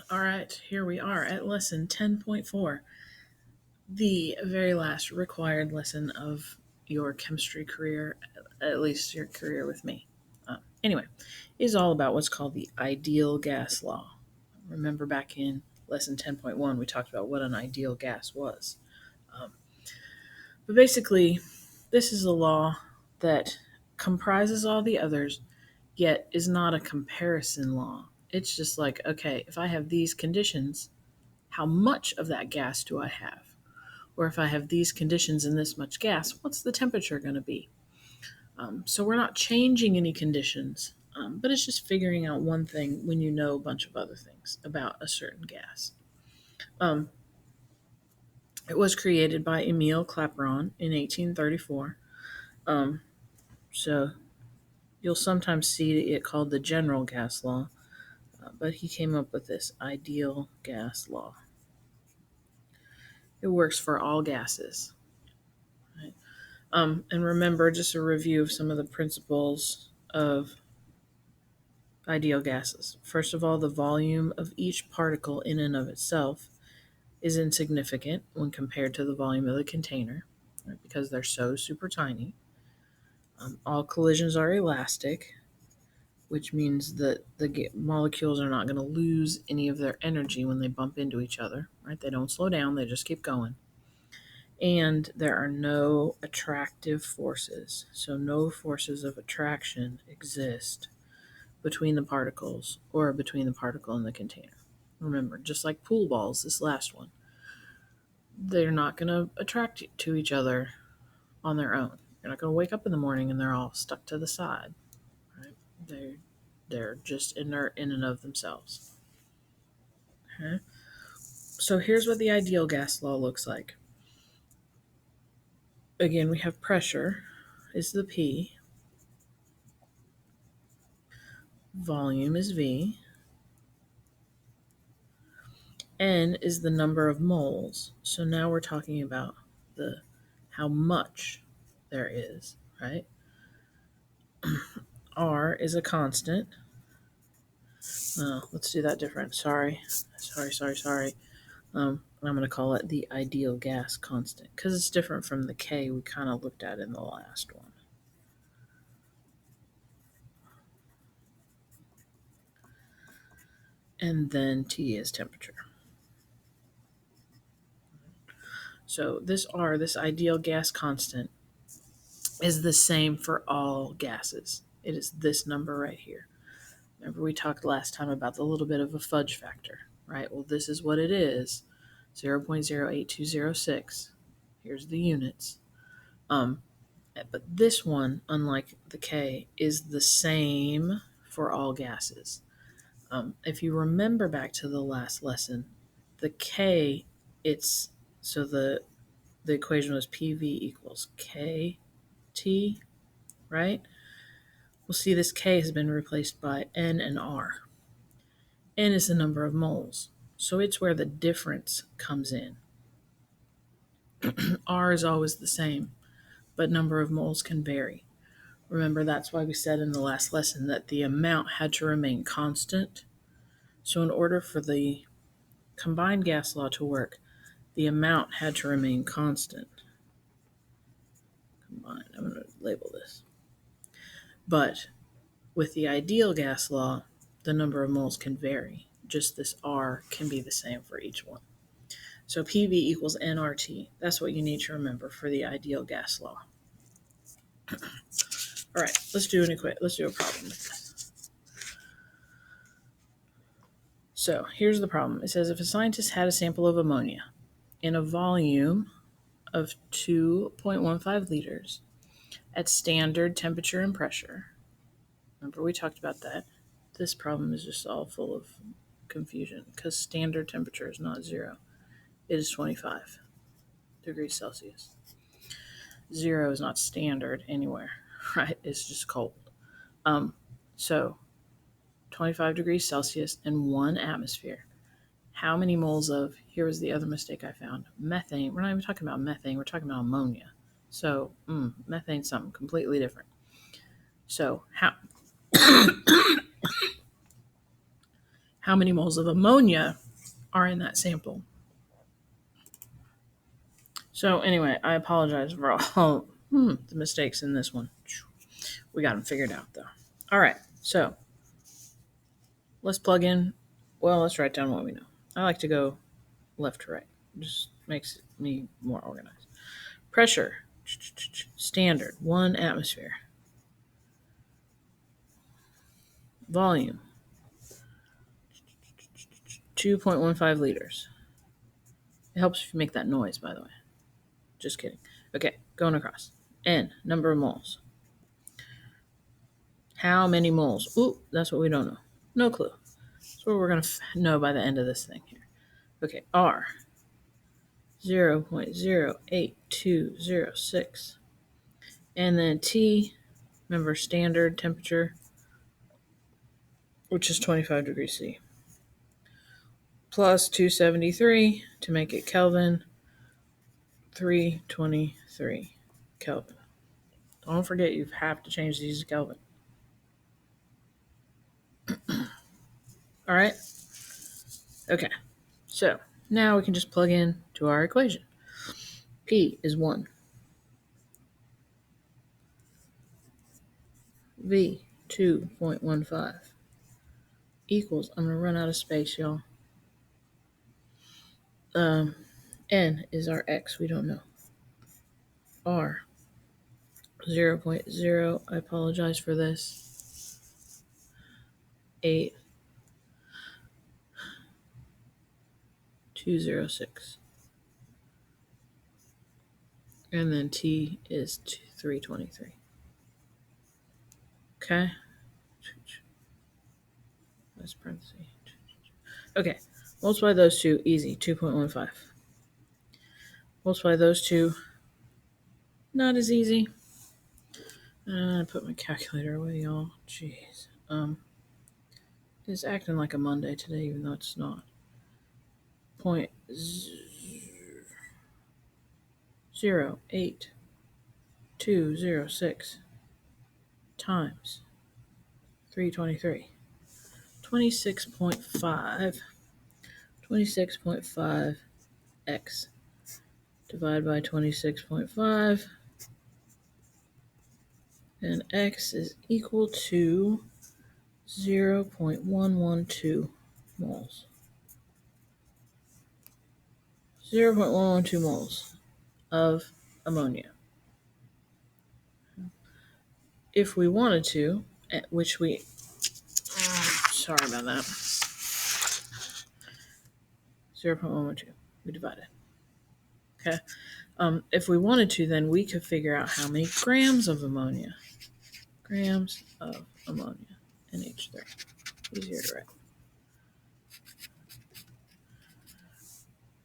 All right, here we are at lesson 10.4, the very last required lesson of your chemistry career, at least your career with me. Anyway, is all about what's called the ideal gas law. Remember back in lesson 10.1, we talked about what an ideal gas was. Um, but basically, this is a law that comprises all the others, yet is not a comparison law. It's just like, okay, if I have these conditions, how much of that gas do I have? Or if I have these conditions and this much gas, what's the temperature going to be? So we're not changing any conditions, but it's just figuring out one thing when you know a bunch of other things about a certain gas. Um, it was created by Emile Clapeyron in 1834. Um, so you'll sometimes see it called the general gas law, but he came up with this ideal gas law. It works for all gases. Right? And remember, just a review of some of the principles of ideal gases. First of all, the volume of each particle in and of itself is insignificant when compared to the volume of the container, right, because they're so super tiny. All collisions are elastic, which means that the molecules are not going to lose any of their energy when they bump into each other. Right? They don't slow down; they just keep going. And there are no attractive forces, so no forces of attraction exist between the particles or between the particle and the container. Remember, just like pool balls, this last one, they're not going to attract to each other on their own. You're not going to wake up in the morning and they're all stuck to the side. Right? They're just inert in and of themselves. Okay? So here's what the ideal gas law looks like. Again, we have pressure is the P, volume is V, N is the number of moles. So now we're talking about the how much there is, right? R is a constant. Let's do that different. Sorry. I'm going to call it the ideal gas constant because it's different from the K we kind of looked at in the last one. And then T is temperature. So this R, this ideal gas constant, is the same for all gases. It is this number right here. Remember we talked last time about the little bit of a fudge factor, right? Well, this is what it is, 0.08206. Here's the units. But this one, unlike the K, is the same for all gases. If you remember back to the last lesson, the K, it's so the equation was PV equals KT, right? We'll see this K has been replaced by N and R. N is the number of moles, so it's where the difference comes in. R is always the same, but number of moles can vary. Remember, that's why we said in the last lesson that the amount had to remain constant. So in order for the combined gas law to work, the amount had to remain constant. Combined, I'm going to label this. But with the ideal gas law, the number of moles can vary. Just this R can be the same for each one. So PV equals nRT. That's what you need to remember for the ideal gas law. All right, let's do a problem with this. So here's the problem. It says if a scientist had a sample of ammonia in a volume of 2.15 liters at standard temperature and pressure. Remember we talked about that. This problem is just all full of confusion because standard temperature is not 0. It is 25 degrees Celsius. 0 is not standard anywhere, right? It's just cold. So 25 degrees Celsius and 1 atmosphere. How many moles of, here was the other mistake I found, methane. We're not even talking about methane, we're talking about ammonia. So methane's something completely different. So how how many moles of ammonia are in that sample. So anyway, I apologize for all the mistakes in this one. We got them figured out though. All right, so let's plug in. Well, let's write down what we know. I like to go left to right. Just makes me more organized. Pressure, standard, 1 atmosphere. Volume, 2.15 liters. It helps if you make that noise, by the way. Just kidding. Okay, going across. N, number of moles. How many moles? Ooh, that's what we don't know. No clue. That's what we're going to know by the end of this thing here. Okay, R, 0.08206. And then T, remember standard temperature, which is 25 degrees C. Plus 273 to make it Kelvin, 323 Kelvin. Don't forget you have to change these to Kelvin. All right? Okay. So now we can just plug in to our equation. P is 1. V, 2.15 equals, I'm going to run out of space, y'all. N is our X, we don't know. R, 0.0, I apologize for this, 8206. And then T is 323. Okay? That's parentheses. Okay, multiply those two, easy, 2.15. Multiply those two, not as easy. I put my calculator away, y'all. Jeez. It's acting like a Monday today, even though it's not. 0.08206 times 323. 26.5. 26.5 x divided by 26.5, and x is equal to 0.112 moles. 0.112 moles of ammonia. If we wanted to, which we, sorry about that, 0.112, we divide it. Okay. If we wanted to, then we could figure out how many grams of ammonia. Grams of ammonia, NH3. Easier to write.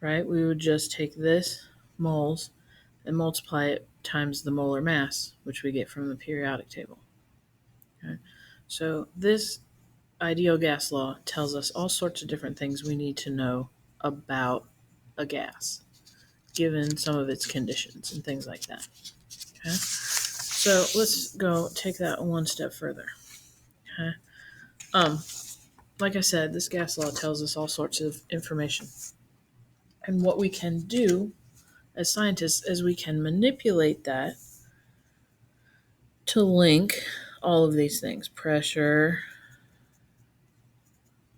Right? We would just take this, moles, and multiply it times the molar mass, which we get from the periodic table. Okay? So this ideal gas law tells us all sorts of different things we need to know about a gas, given some of its conditions and things like that. Okay? So let's go take that one step further. Okay? Like I said, this gas law tells us all sorts of information. And what we can do as scientists is we can manipulate that to link all of these things: pressure,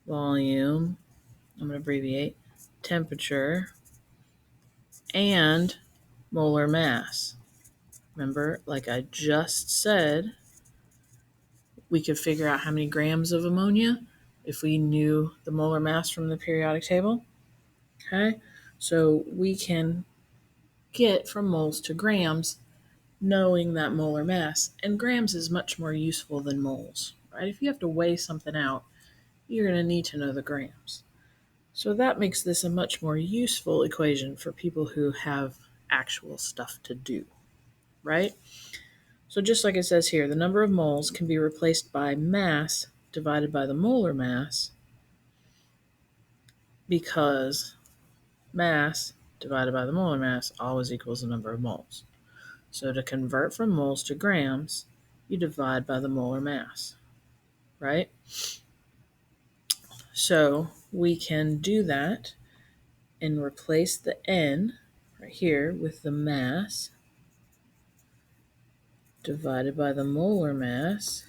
volume, I'm going to abbreviate, temperature, and molar mass. Remember, like I just said, we could figure out how many grams of ammonia if we knew the molar mass from the periodic table. Okay, so we can get from moles to grams knowing that molar mass, and grams is much more useful than moles, right? If you have to weigh something out, you're going to need to know the grams. So that makes this a much more useful equation for people who have actual stuff to do, right? So just like it says here, the number of moles can be replaced by mass divided by the molar mass, because mass divided by the molar mass always equals the number of moles. So to convert from moles to grams, you divide by the molar mass, right? So we can do that and replace the N right here with the mass divided by the molar mass,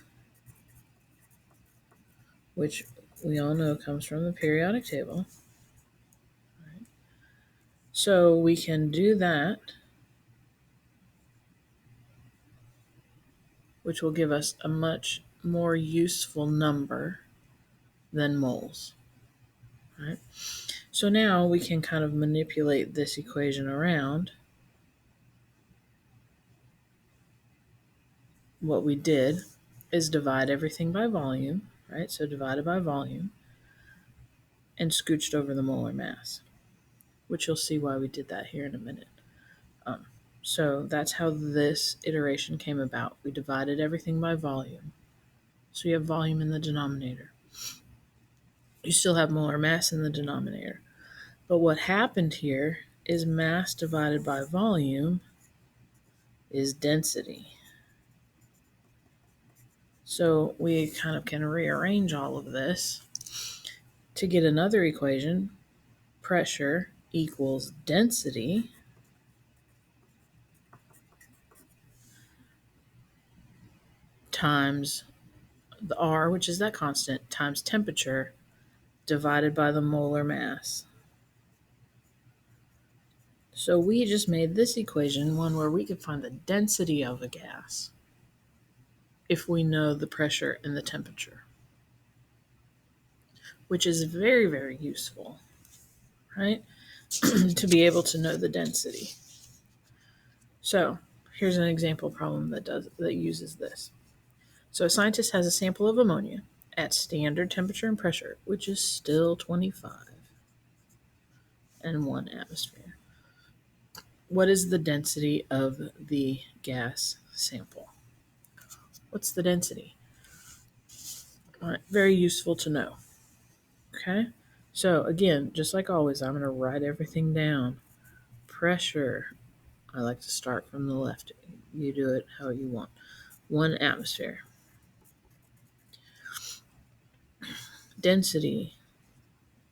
which we all know comes from the periodic table. Right. So we can do that, which will give us a much more useful number than moles. Right? So now we can kind of manipulate this equation around. What we did is divide everything by volume, right? So divided by volume and scooched over the molar mass, which you'll see why we did that here in a minute. So that's how this iteration came about. We divided everything by volume. So you have volume in the denominator. You still have molar mass in the denominator. But what happened here is mass divided by volume is density. So we kind of can rearrange all of this to get another equation. Pressure equals density times the R, which is that constant, times temperature divided by the molar mass. So we just made this equation one where we could find the density of a gas if we know the pressure and the temperature, which is very, very useful, right? To be able to know the density. So here's an example problem that uses this. So a scientist has a sample of ammonia at standard temperature and pressure, which is still 25 and 1 atmosphere. What is the density of the gas sample? What's the density? All right, very useful to know. Okay, so again, just like always, I'm going to write everything down. Pressure, I like to start from the left. You do it how you want. 1 atmosphere. Density,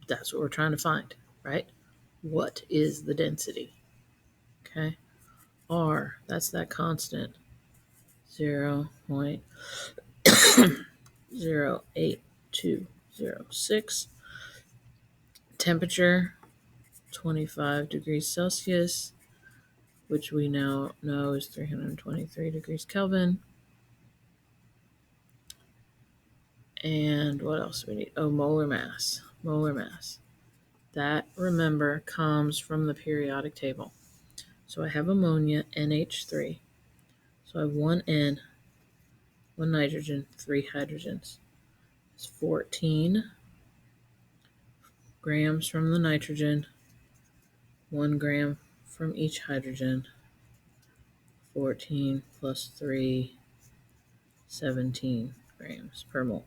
that's what we're trying to find, right? What is the density? Okay, R, that's that constant, 0.08206. Temperature, 25 degrees Celsius, which we now know is 323 degrees Kelvin. And what else do we need? Oh, molar mass. Molar mass. That, remember, comes from the periodic table. So I have ammonia, NH3. So I have 1 N, 1 nitrogen, 3 hydrogens. It's 14 grams from the nitrogen, 1 gram from each hydrogen. 14 plus 3, 17 grams per mole.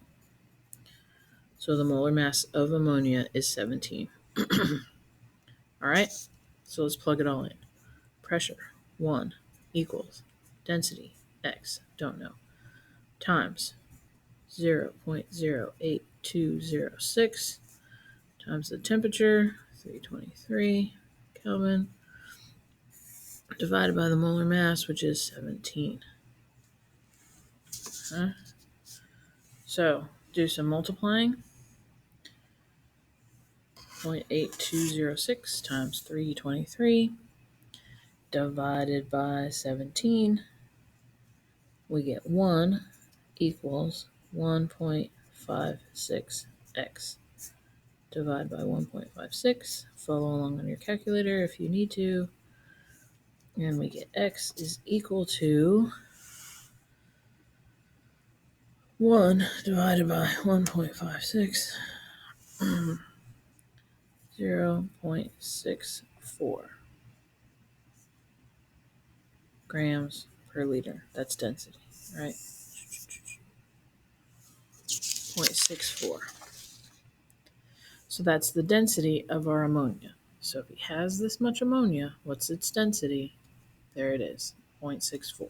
So the molar mass of ammonia is 17. All right, so let's plug it all in. Pressure, 1 equals density, X, don't know, times 0.08206 times the temperature, 323 Kelvin, divided by the molar mass, which is 17. So do some multiplying. 0.8206 times 323 divided by 17, we get 1 equals 1.56x. Divide by 1.56. Follow along on your calculator if you need to. And we get x is equal to 1 divided by 1.56, 0.64 grams per liter. That's density, right? 0.64. So that's the density of our ammonia. So if he has this much ammonia, what's its density? There it is, 0.64.